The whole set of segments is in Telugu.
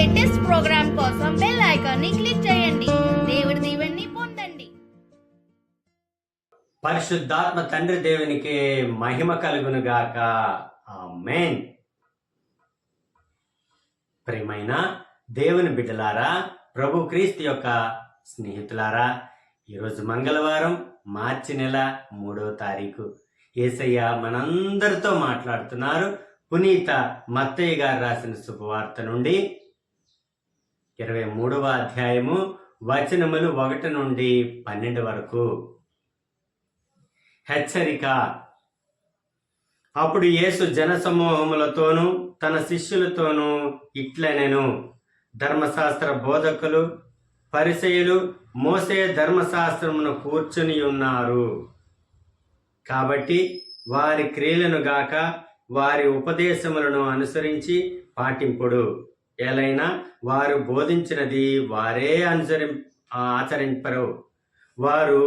లేటెస్ట్ ప్రోగ్రామ్ కోసం బెల్ ఐకాన్ ని క్లిక్ చేయండి. దేవుడి దీవెనని పొందండి. పరిశుద్ధాత్మ తండ్రి దేవునికి మహిమ కలుగును గాక. ఆమేన్. ప్రియమైన దేవుని బిడ్డలారా, ప్రభు క్రీస్తు యొక్క స్నేహితులారా, ఈరోజు మంగళవారం మార్చి నెల 3వ తారీఖు. యేసయ్య మనందరితో మాట్లాడుతున్నారు. పునీత మత్తయి గారు రాసిన శుభవార్త నుండి 23వ అధ్యాయము వచనములు 1 నుండి 12 వరకు. హెచ్చరిక. అప్పుడు యేసు జనసమూహములతోనూ తన శిష్యులతోనూ ఇట్లనెను, ధర్మశాస్త్ర బోధకులు పరిసయ్యులు మోసే ధర్మశాస్త్రమును కూర్చుని ఉన్నారు. కాబట్టి వారి క్రియలను గాక వారి ఉపదేశములను అనుసరించి పాటింపుడు. ఎలైనా వారు బోధించినది వారే ఆచరింపరు. వారు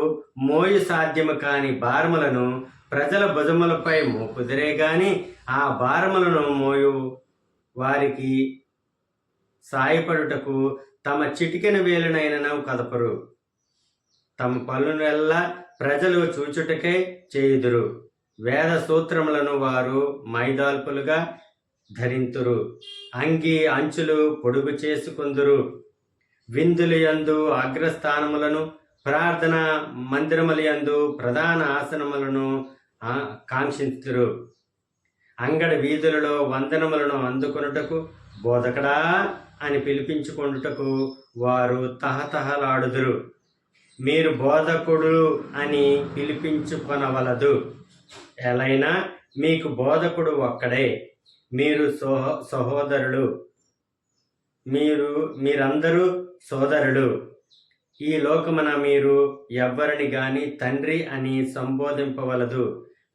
మోయు సాధ్యము కాని భారములను ప్రజల భుజములపై మోపుదిరే గాని ఆ భారములను మోయు వారికి సాయపడుటకు తమ చిటికెన వేలునైనను కదపరు. తమ పనులెల్లా ప్రజలు చూచుటకే చేయుదురు. వేద సూత్రములను వారు మైదాల్పులుగా ధరింతురు. అంగి అంచులు పొడుగు చేసుకుందురు. విందులు యందు అగ్రస్థానములను, ప్రార్థన మందిరముల యందు ప్రధాన ఆసనములను కాంక్షించుదురు. అంగడి వీధులలో వందనములను అందుకొనుటకు బోధకడా అని పిలిపించుకొనుటకు వారు తహతహలాడుదురు. మీరు బోధకుడు అని పిలిపించుకొనవలదు. ఎలైనా మీకు బోధకుడు ఒక్కడే. మీరు సహోదరులు. మీరందరూ సోదరులు. ఈ లోకమున మీరు ఎవ్వరిని గాని తండ్రి అని సంబోధింపవలదు.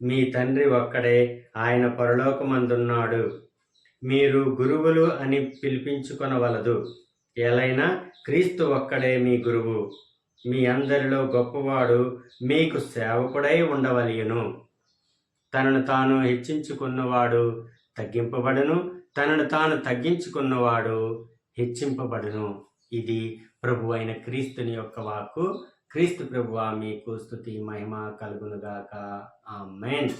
మీ తండ్రి ఒక్కడే, ఆయన పరలోకమందున్నాడు. మీరు గురువులు అని పిలిపించుకొనవలదు. ఎలైనా క్రీస్తు ఒక్కడే మీ గురువు. మీ అందరిలో గొప్పవాడు మీకు సేవకుడై ఉండవలెను. తనను తాను హెచ్చించుకున్నవాడు తగ్గింపబడును, తనను తాను తగ్గించుకున్నవాడు హెచ్చింపబడును. ఇది ప్రభు అయిన క్రీస్తుని యొక్క వాక్కు. క్రీస్తు ప్రభువా, మీకు స్తుతి మహిమ కలుగునుగాక. ఆమేన్.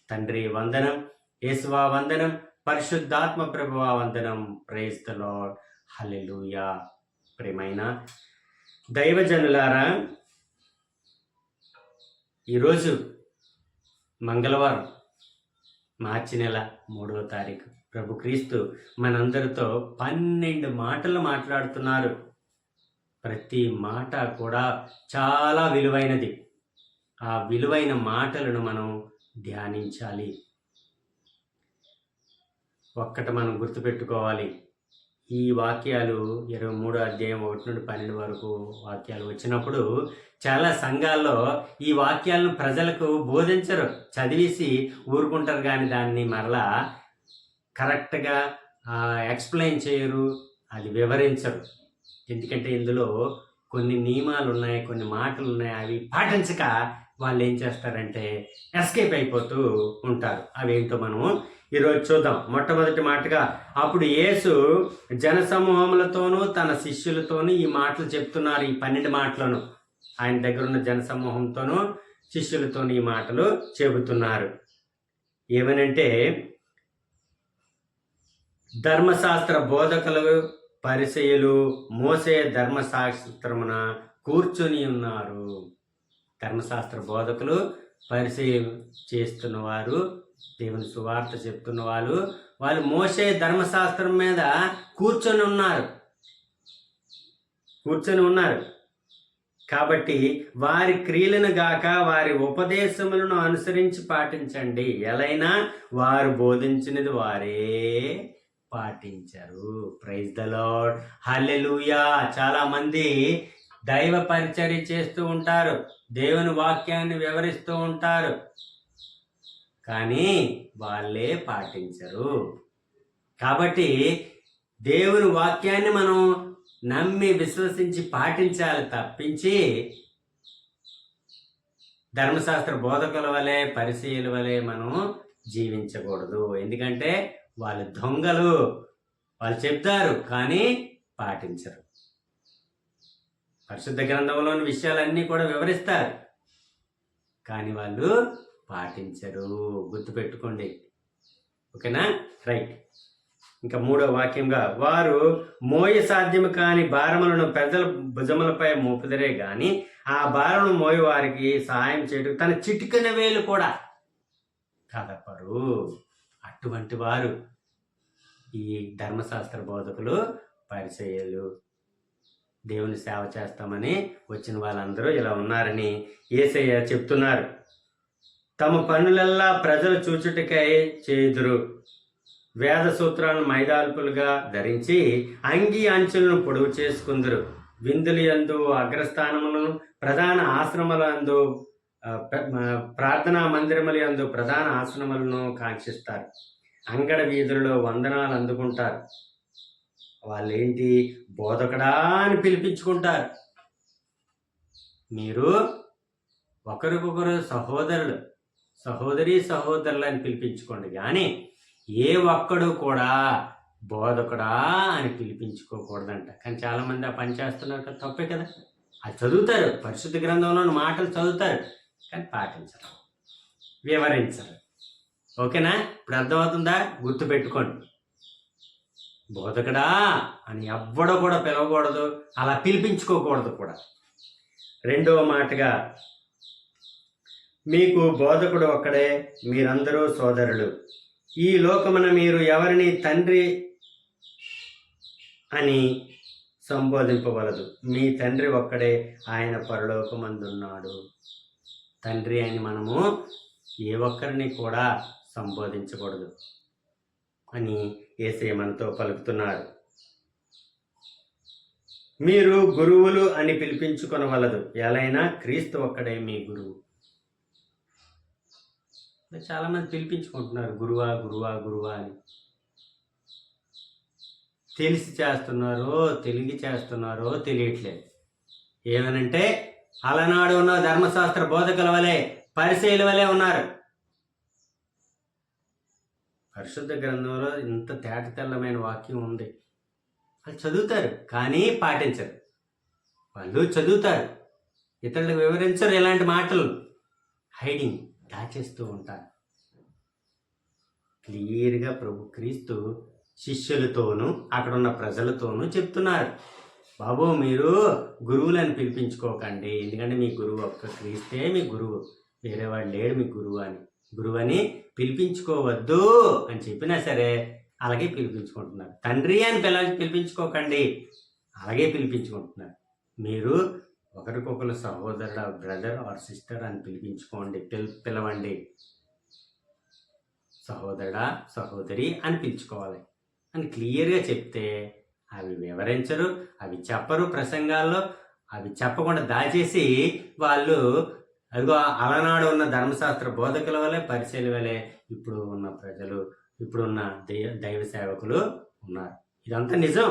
తండ్రి వందనం, యేసువా వందనం, పరిశుద్ధాత్మ ప్రభువా వందనం. Praise the lord. హల్లెలూయా. ప్రియమైన దైవజనులారా, ఈరోజు మంగళవారం మార్చి నెల 3వ తారీఖు. ప్రభు క్రీస్తు మనందరితో 12 మాటలు మాట్లాడుతున్నారు. ప్రతి మాట కూడా చాలా విలువైనది. ఆ విలువైన మాటలను మనం ధ్యానించాలి. ఒక్కటి మనం గుర్తుపెట్టుకోవాలి. ఈ వాక్యాలు 23వ అధ్యాయం 1 నుండి 12 వరకు వాక్యాలు వచ్చినప్పుడు చాలా సంఘాల్లో ఈ వాక్యాలను ప్రజలకు బోధించరు. చదివేసి ఊరుకుంటారు, కానీ దాన్ని మరలా కరెక్ట్గా ఎక్స్ప్లెయిన్ చేయరు, అది వివరించరు. ఎందుకంటే ఇందులో కొన్ని నియమాలు ఉన్నాయి, కొన్ని మాటలు ఉన్నాయి. అవి పాటించక వాళ్ళు ఏం చేస్తారంటే ఎస్కేప్ అయిపోతూ ఉంటారు. అవేంటో మనం ఈరోజు చూద్దాం. మొట్టమొదటి మాటగా, అప్పుడు యేసు జనసమూహములతోనూ తన శిష్యులతోనూ ఈ మాటలు చెప్తున్నారు. ఈ 12 మాటలను ఆయన దగ్గర ఉన్న జనసమూహంతోనూ శిష్యులతోనూ ఈ మాటలు చెబుతున్నారు. ఏమనంటే, ధర్మశాస్త్ర బోధకులు పరిసయ్యులు మోసే ధర్మశాస్త్రమున కూర్చొని ఉన్నారు. ధర్మశాస్త్ర బోధకులు పరిసయ్యులు చేస్తున్నవారు, దేవుని సువార్త చెప్తున్న వాళ్ళు మోసే ధర్మశాస్త్రం మీద కూర్చొని ఉన్నారు. కాబట్టి వారి క్రియలను గాక వారి ఉపదేశములను అనుసరించి పాటించండి. ఎలైనా వారు బోధించినది వారే పాటించరు. Praise the lord. హల్లెలూయా. చాలా మంది దైవ పరిచర్య చేస్తూ ఉంటారు, దేవుని వాక్యాన్ని వివరిస్తూ ఉంటారు, కానీ వాళ్ళే పాటించరు. కాబట్టి దేవుని వాక్యాన్ని మనం నమ్మి విశ్వసించి పాటించాలి తప్పించి ధర్మశాస్త్ర బోధకుల వలె పరిసయ్యుల వలె మనం జీవించకూడదు. ఎందుకంటే వాళ్ళు దొంగలు, వాళ్ళు చెప్తారు కానీ పాటించరు. పరిశుద్ధ గ్రంథంలోని విషయాలన్నీ కూడా వివరిస్తారు కానీ వాళ్ళు పాటించరు. గుర్తుపెట్టుకోండి. ఓకేనా? రైట్. ఇంకా 3వ వాక్యంగా, వారు మోయ సాధ్యము కాని భారములను ప్రజల భుజములపై మోపుదరే గాని ఆ భారమును మోయ వారికి సహాయం చేయడం తన చిటికెన వేలు కూడా కదపరు. అటువంటి వారు ఈ ధర్మశాస్త్ర బోధకులు, పరిసయ్యులు. దేవుని సేవ చేస్తామని వచ్చిన వాళ్ళందరూ ఇలా ఉన్నారని యేసయ్య చెప్తున్నారు. తమ పనులల్లా ప్రజలు చూచుటకై చేయుదురు. వేద సూత్రాలను మైదాల్పులుగా ధరించి అంగి అంచులను పొడవు చేసుకుందరు. విందులు యందు అగ్రస్థానములను, ప్రధాన ఆశ్రమలందు ప్రార్థనా మందిరముల యందు ప్రధాన ఆశ్రమలను కాంక్షిస్తారు. అంగడ వీధులలో వందనాలు అందుకుంటారు. వాళ్ళేంటి? బోధకుడా అని పిలిపించుకుంటారు. మీరు ఒకరికొకరు సహోదరులు, సహోదరులు అని పిలిపించుకోండి కానీ ఏ ఒక్కడు కూడా బోధకుడా అని పిలిపించుకోకూడదంట. కానీ చాలామంది ఆ పని చేస్తున్నారు కదా, తప్పే కదా. అది చదువుతారు, పరిశుద్ధ గ్రంథంలోని మాటలు చదువుతారు కానీ పాటించరు, వివరించరు. ఓకేనా? ఇప్పుడు అర్థమవుతుందా? గుర్తుపెట్టుకోండి. బోధకుడా అని ఎవ్వడో కూడా పిలవకూడదు, అలా పిలిపించుకోకూడదు కూడా. 2వ మాటగా, మీకు బోధకుడు ఒక్కడే, మీరందరూ సోదరులు. ఈ లోకమున మీరు ఎవరిని తండ్రి అని సంబోధింపవలదు. మీ తండ్రి ఒక్కడే, ఆయన పరలోకమందున్నాడు. తండ్రి అని మనము ఏ ఒక్కరిని కూడా సంబోధించకూడదు అని యేసయ్య మనతో పలుకుతున్నారు. మీరు గురువులు అని పిలిపించుకొనవలదు, ఎలైనా క్రీస్తు ఒక్కడే మీ గురువు. చాలా మంది పిలిపించుకుంటున్నారు గురువా గురువా గురువా అని. తెలిసి చేస్తున్నారో తెలిగి చేస్తున్నారో తెలియట్లేదు. ఏమనంటే అలనాడు ఉన్న ధర్మశాస్త్ర బోధకుల వలె, పరిసయ్యుల వలె ఉన్నారు. పరిశుద్ధ గ్రంథంలో ఇంత తేటతెల్లమైన వాక్యం ఉంది. వాళ్ళు చదువుతారు కానీ పాటించరు. వాళ్ళు చదువుతారు, ఇతరులకు వివరించరు. ఇలాంటి మాటలు హైడింగ్, దాచేస్తూ ఉంటారు. క్లియర్గా ప్రభు క్రీస్తు శిష్యులతోనూ అక్కడ ఉన్న ప్రజలతోనూ చెప్తున్నారు, బాబు మీరు గురువులని పిలిపించుకోకండి, ఎందుకంటే మీ గురువు ఒక్క క్రీస్తే మీ గురువు, వేరే వాడు లేడు మీ గురువు అని పిలిపించుకోవద్దు అని చెప్పినా సరే అలాగే పిలిపించుకుంటున్నారు. తండ్రి అని పిలిపించుకోకండి, అలాగే పిలిపించుకుంటున్నారు. మీరు ఒకరికొకరు సహోదరుడు, బ్రదర్ ఆర్ సిస్టర్ అని పిలిపించుకోండి, పిలవండి. సహోదరుడా సహోదరి అని పిలుచుకోవాలి అని క్లియర్గా చెప్తే అవి వివరించరు, అవి చెప్పరు ప్రసంగాల్లో. అవి చెప్పకుండా దాచేసి వాళ్ళు అదిగో అలనాడు ఉన్న ధర్మశాస్త్ర బోధకుల వలె, పరిచయుల వలె ఇప్పుడు ఉన్న ప్రజలు, ఇప్పుడున్న దైవ సేవకులు ఉన్నారు. ఇదంతా నిజం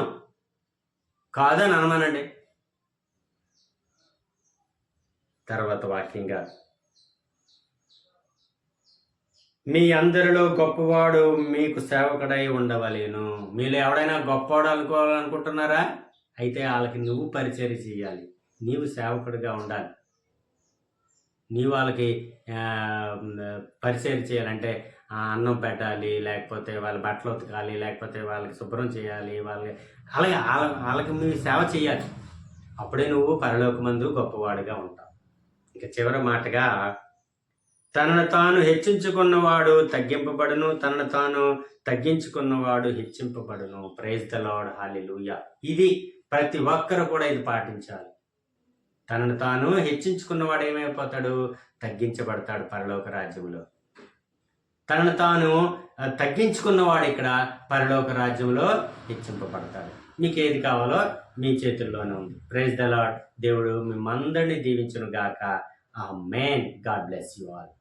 కాదని అనమానండి. తర్వాత వాక్యంగా, మీ అందరిలో గొప్పవాడు మీకు సేవకుడై ఉండవలేను. మీలో ఎవడైనా గొప్పవాడు అనుకోవాలనుకుంటున్నారా? అయితే వాళ్ళకి నువ్వు పరిచర్య చేయాలి, నీవు సేవకుడిగా ఉండాలి. నీవు వాళ్ళకి పరిచర్య చేయాలంటే అన్నం పెట్టాలి, లేకపోతే వాళ్ళ బట్టలు ఉతకాలి, లేకపోతే వాళ్ళకి శుభ్రం చేయాలి, అలాగే వాళ్ళకి మీరు సేవ చేయాలి. అప్పుడే నువ్వు పరలోకమందు గొప్పవాడుగా ఉంటావు. ఇక చివరి మాటగా, తనను తాను హెచ్చించుకున్నవాడు తగ్గింపబడును, తనను తాను తగ్గించుకున్నవాడు హెచ్చింపబడును. ప్రైజ్ ద లార్డ్, హల్లెలూయా. ఇది ప్రతి ఒక్కరు కూడా ఇది పాటించాలి. తనను తాను హెచ్చించుకున్నవాడు ఏమైపోతాడు? తగ్గించబడతాడు పరలోక రాజ్యంలో. తనను తాను తగ్గించుకున్నవాడు ఇక్కడ పరలోక రాజ్యంలో హెచ్చింపబడతాడు. మీకు ఏది కావాలో మీ చేతుల్లోనే ఉంది. Praise the lord. దేవుడు మిమ్మందరినీ దీవించును గాక. Amen. God bless you all.